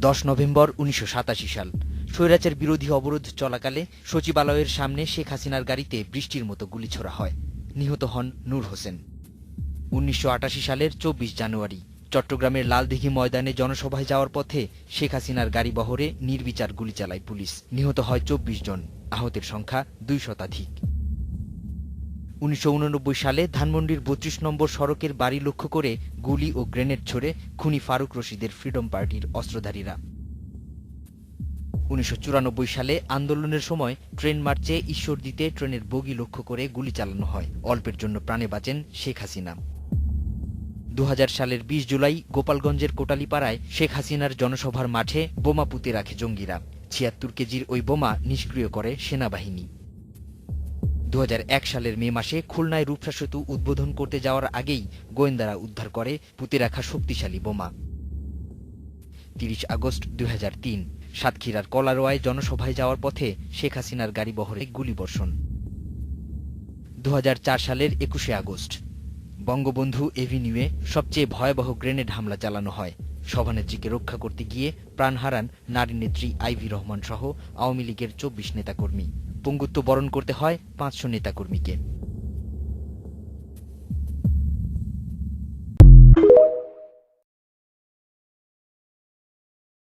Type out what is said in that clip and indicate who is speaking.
Speaker 1: 10 November 1987 সাল স্বৈরাচার বিরোধী অবরোধ চলাকালে সচিবালয়ের সামনে শেখ হাসিনার গাড়িতে বৃষ্টির মতো গুলি ছোড়া হয়। নিহত হন নূর হোসেন। 1988 সালের 24 জানুয়ারি চট্টগ্রামের লালদিঘি ময়দানে জনসভায় যাওয়ার পথে শেখ হাসিনার গাড়ি বহরে নির্বিচার গুলি চালায় পুলিশ। নিহত হয় 24 জন, আহতের সংখ্যা 2 শতাধিক। 1989 সালে ধানমন্ডির 32 নম্বর সড়কের বাড়ি লক্ষ্য করে গুলি ও গ্রেনেড ছোড়ে খুনি ফারুক রশিদের ফ্রিডম পার্টির অস্ত্রধারীরা। 1994 সালে আন্দোলনের সময় ট্রেন মার্চে ঈশ্বরদীতে ট্রেনের বগি লক্ষ্য করে গুলি চালানো হয়। অল্পের জন্য প্রাণে বাঁচেন শেখ হাসিনা। 2000 সালের 20 জুলাই গোপালগঞ্জের কোটালীপাড়ায় শেখ হাসিনার জনসভার মাঠে বোমা পুঁতে রাখে জঙ্গিরা। 76 কেজির ওই বোমা নিষ্ক্রিয় করে সেনাবাহিনী। 2001 সালের মে মাসে খুলনায় রূপসা সেতু উদ্বোধন করতে যাওয়ার আগেই গোয়েন্দারা উদ্ধার করে পুঁতে রাখা শক্তিশালী বোমা। 30 আগস্ট 2003 সাতক্ষীরার কলারোয়ায় জনসভায় যাওয়ার পথে শেখ হাসিনার গাড়ি বহরে গুলিবর্ষণ। 2004 সালের 21 আগস্ট বঙ্গবন্ধু এভিনিউয়ে সবচেয়ে ভয়াবহ গ্রেনেড হামলা চালানো হয়। সভানেত্রীকে রক্ষা করতে গিয়ে প্রাণ হারান নারী নেত্রী আইভি রহমান সহ আওয়ামী লীগের 24 নেতাকর্মী। পঙ্গুত্ব বরণ করতে হয় 500 নেতাকর্মীকে।